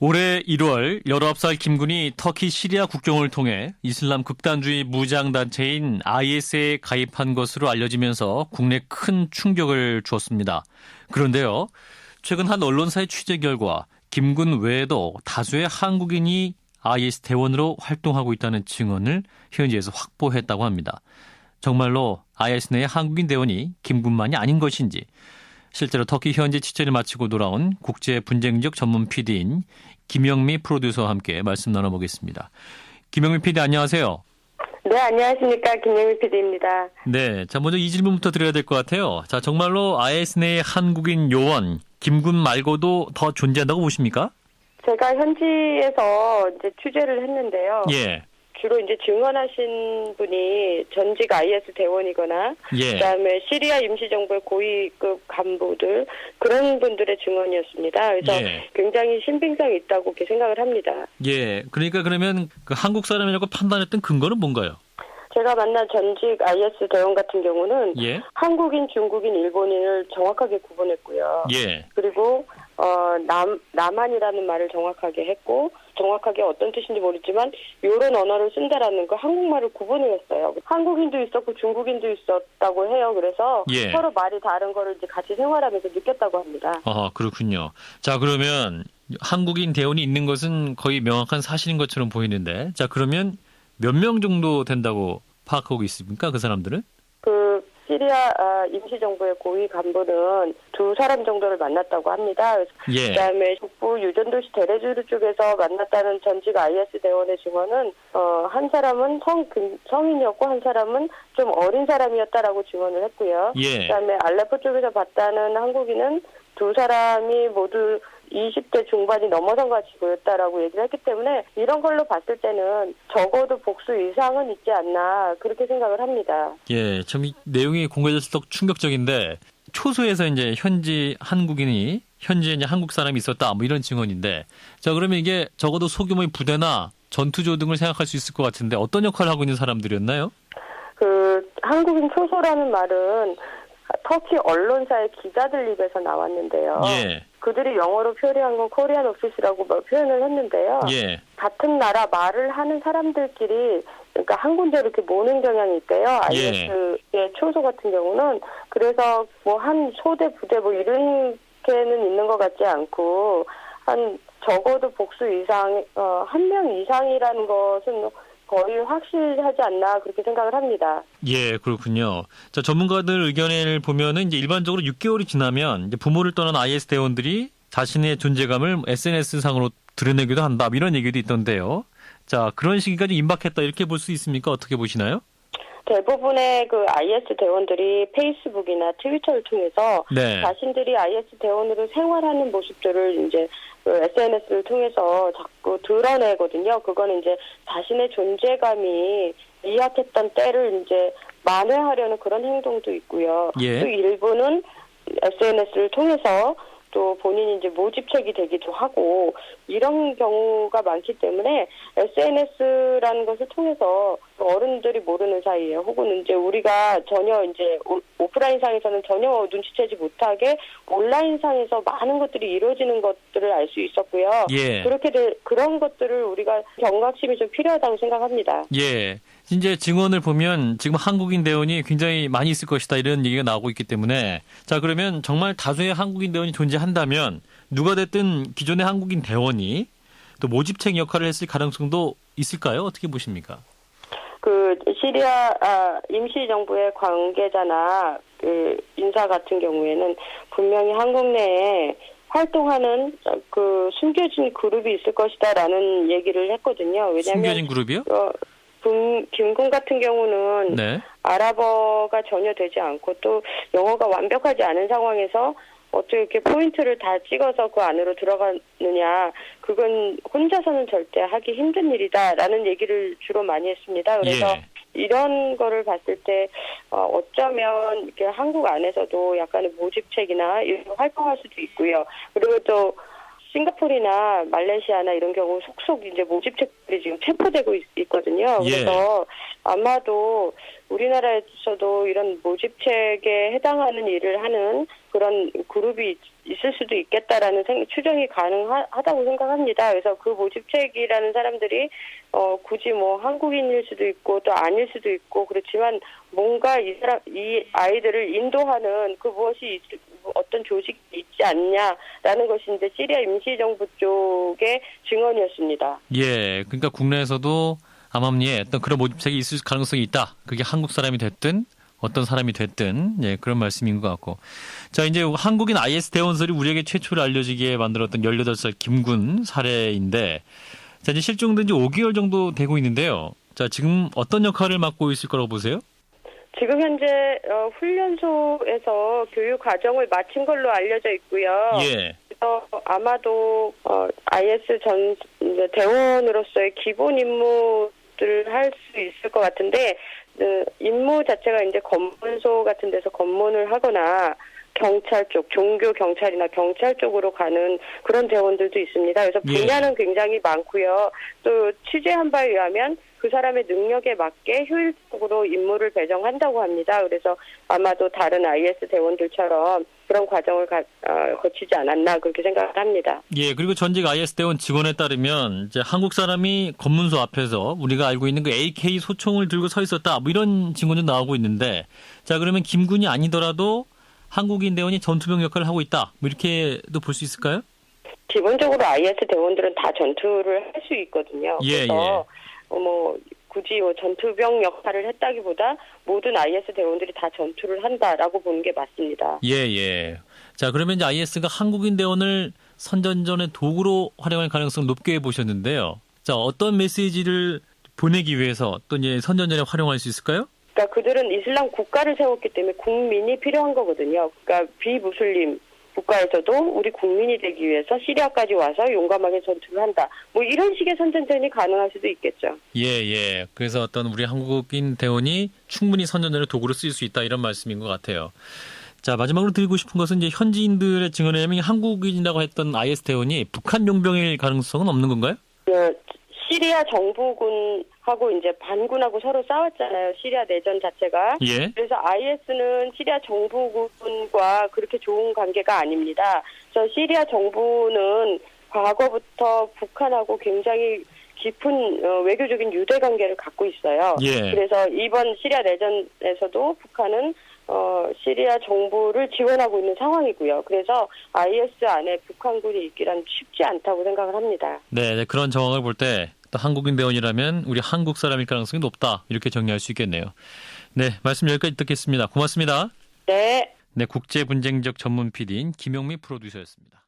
올해 1월 19살 김군이 터키 시리아 국경을 통해 이슬람 극단주의 무장단체인 IS에 가입한 것으로 알려지면서 국내에 큰 충격을 주었습니다. 그런데요, 최근 한 언론사의 취재 결과 김군 외에도 다수의 한국인이 IS 대원으로 활동하고 있다는 증언을 현지에서 확보했다고 합니다. 정말로 IS 내의 한국인 대원이 김군만이 아닌 것인지, 실제로 터키 현지 취재를 마치고 돌아온 국제 분쟁적 전문 PD인 김영미 프로듀서와 함께 말씀 나눠보겠습니다. 김영미 PD 안녕하세요. 네, 안녕하십니까. 김영미 PD입니다. 네, 자 먼저 이 질문부터 드려야 될 것 같아요. 자, 정말로 IS 내의 한국인 요원 김군 말고도 더 존재한다고 보십니까? 제가 현지에서 이제 취재를 했는데요. 예. 주로 이제 증언하신 분이 전직 IS 대원이거나, 예. 그다음에 시리아 임시정부의 고위급 간부들, 그런 분들의 증언이었습니다. 그래서 굉장히 신빙성이 있다고 그렇게 생각을 합니다. 예. 그러니까 그러면 그 한국 사람이라고 판단했던 근거는 뭔가요? 제가 만난 전직 IS 대원 같은 경우는 한국인, 중국인, 일본인을 정확하게 구분했고요. 예. 그리고 남한이라는 말을 정확하게 했고, 정확하게 어떤 뜻인지 모르지만 이런 언어를 쓴다라는 거 한국말을 구분을 했어요. 한국인도 있었고 중국인도 있었다고 해요. 그래서 서로 말이 다른 거를 이제 같이 생활하면서 느꼈다고 합니다. 그렇군요. 자, 그러면 한국인 대원이 있는 것은 거의 명확한 사실인 것처럼 보이는데, 자, 그러면 몇 명 정도 된다고 파악하고 있습니까? 그 사람들은? 시리아 임시정부의 고위 간부는 2사람 정도를 만났다고 합니다. 그다음에 북부 유전도시 데레주르 쪽에서 만났다는 전직 IS 대원의 증언은 한 사람은 성인이었고 한 사람은 좀 어린 사람이었다라고 증언을 했고요. 그다음에 알레포 쪽에서 봤다는 한국인은 2사람이 모두 20대 중반이 넘어선 같이 보였다라고 얘기를 했기 때문에 이런 걸로 봤을 때는 적어도 복수 이상은 있지 않나 그렇게 생각을 합니다. 예, 참 이 내용이 공개될수록 충격적인데 초소에서 이제 현지 한국인이 현지에 이제 한국 사람이 있었다 뭐 이런 증언인데, 자 그러면 이게 적어도 소규모의 부대나 전투조 등을 생각할 수 있을 것 같은데 어떤 역할을 하고 있는 사람들이었나요? 한국인 초소라는 말은 터키 언론사의 기자들 입에서 나왔는데요. 그들이 영어로 표현한 건 코리안 오피스라고 표현을 했는데요. 같은 나라 말을 하는 사람들끼리 그러니까 한 군데 이렇게 모는 경향이 있대요. IS의 초소 같은 경우는. 그래서 뭐 한 소대 부대 뭐 이렇게는 있는 것 같지 않고 한 적어도 복수 이상 한 명 이상이라는 것은 거의 확실하지 않나 그렇게 생각을 합니다. 예, 그렇군요. 자, 전문가들 의견을 보면은 이제 일반적으로 6개월이 지나면 이제 부모를 떠난 IS 대원들이 자신의 존재감을 SNS 상으로 드러내기도 한다. 이런 얘기도 있던데요. 자, 그런 시기가 좀 임박했다 이렇게 볼 수 있습니까? 어떻게 보시나요? 대부분의 그 IS 대원들이 페이스북이나 트위터를 통해서 자신들이 IS 대원으로 생활하는 모습들을 이제 SNS를 통해서 자꾸 드러내거든요. 그거는 이제 자신의 존재감이 미약했던 때를 이제 만회하려는 그런 행동도 있고요. 또 일부는 SNS를 통해서 또 본인이 이제 모집책이 되기도 하고 이런 경우가 많기 때문에 SNS라는 것을 통해서 어른들이 모르는 사이에 혹은 이제 우리가 전혀 이제 오프라인 상에서는 전혀 눈치채지 못하게 온라인 상에서 많은 것들이 이루어지는 것들을 알 수 있었고요. 그런 것들을 우리가 경각심이 좀 필요하다고 생각합니다. 이제 증언을 보면 지금 한국인 대원이 굉장히 많이 있을 것이다 이런 얘기가 나오고 있기 때문에, 자 그러면 정말 다수의 한국인 대원이 존재한다면 누가 됐든 기존의 한국인 대원이 또 모집책 역할을 했을 가능성도 있을까요? 어떻게 보십니까? 시리아 임시정부의 관계자나 인사 같은 경우에는 분명히 한국 내에 활동하는 숨겨진 그룹이 있을 것이다라는 얘기를 했거든요. 왜냐하면 숨겨진 그룹이요? 김군 같은 경우는 아랍어가 전혀 되지 않고 또 영어가 완벽하지 않은 상황에서 어떻게 이렇게 포인트를 다 찍어서 그 안으로 들어가느냐, 그건 혼자서는 절대 하기 힘든 일이다라는 얘기를 주로 많이 했습니다. 그래서 이런 거를 봤을 때 어쩌면 이렇게 한국 안에서도 약간의 모집책이나 이런 활동할 수도 있고요. 그리고 또 싱가포르나 말레이시아나 이런 경우 속속 이제 모집책들이 지금 체포되고 있거든요. 그래서 아마도 우리나라에서도 이런 모집책에 해당하는 일을 하는 그런 그룹이 있을 수도 있겠다라는 추정이 가능하다고 생각합니다. 그래서 그 모집책이라는 사람들이 굳이 뭐 한국인일 수도 있고 또 아닐 수도 있고 그렇지만 뭔가 이 아이들을 인도하는 그 무엇이 어떤 조직이 있지 않냐라는 것이 이제 시리아 임시정부 쪽의 증언이었습니다. 예, 그러니까 국내에서도 암암리에 어떤 그런 모집책이 있을 가능성이 있다. 그게 한국 사람이 됐든 어떤 사람이 됐든 예, 그런 말씀인 것 같고. 자, 이제 한국인 IS 대원설이 우리에게 최초로 알려지게 만들었던 18살 김군 사례인데 자, 이제 실종된 지 5개월 정도 되고 있는데요. 자, 지금 어떤 역할을 맡고 있을 거라고 보세요? 지금 현재 훈련소에서 교육 과정을 마친 걸로 알려져 있고요. 예. 그래서 아마도 IS 전 대원으로서의 기본 임무들을 할 수 있을 것 같은데 임무 자체가 이제 검문소 같은 데서 검문을 하거나 경찰 쪽, 종교 경찰이나 경찰 쪽으로 가는 그런 대원들도 있습니다. 그래서 분야는 굉장히 많고요. 또 취재한 바에 의하면 그 사람의 능력에 맞게 효율적으로 임무를 배정한다고 합니다. 그래서 아마도 다른 IS 대원들처럼 그런 과정을 거치지 않았나 그렇게 생각을 합니다. 예, 그리고 전직 IS 대원 직원에 따르면 이제 한국 사람이 검문소 앞에서 우리가 알고 있는 그 AK 소총을 들고 서 있었다. 뭐 이런 증언도 나오고 있는데 자, 그러면 김군이 아니더라도 한국인 대원이 전투병 역할을 하고 있다. 뭐 이렇게도 볼 수 있을까요? 기본적으로 IS 대원들은 다 전투를 할 수 있거든요. 예, 그래서 굳이 전투병 역할을 했다기보다 모든 IS 대원들이 다 전투를 한다라고 보는 게 맞습니다. 예, 예. 자, 그러면 이제 IS가 한국인 대원을 선전전의 도구로 활용할 가능성을 높게 보셨는데요. 자, 어떤 메시지를 보내기 위해서 또 이제 선전전에 활용할 수 있을까요? 그러니까 그들은 이슬람 국가를 세웠기 때문에 국민이 필요한 거거든요. 그러니까 비무슬림 국가에서도 우리 국민이 되기 위해서 시리아까지 와서 용감하게 전투를 한다. 뭐 이런 식의 선전전이 가능할 수도 있겠죠. 예, 예. 그래서 어떤 우리 한국인 대원이 충분히 선전전의 도구로 쓰일 수 있다 이런 말씀인 것 같아요. 자, 마지막으로 드리고 싶은 것은 이제 현지인들의 증언에 의하면 한국인이라고 했던 IS 대원이 북한 용병일 가능성은 없는 건가요? 시리아 정부군하고 이제 반군하고 서로 싸웠잖아요. 시리아 내전 자체가. 예. 그래서 IS는 시리아 정부군과 그렇게 좋은 관계가 아닙니다. 그래서 시리아 정부는 과거부터 북한하고 굉장히 깊은 외교적인 유대 관계를 갖고 있어요. 예. 그래서 이번 시리아 내전에서도 북한은 시리아 정부를 지원하고 있는 상황이고요. 그래서 IS 안에 북한군이 있기란 쉽지 않다고 생각을 합니다. 네, 그런 정황을 볼 때 또 한국인 대원이라면 우리 한국 사람일 가능성이 높다 이렇게 정리할 수 있겠네요. 네, 말씀 여기까지 듣겠습니다. 고맙습니다. 네. 네, 국제분쟁적 전문 PD인 김용미 프로듀서였습니다.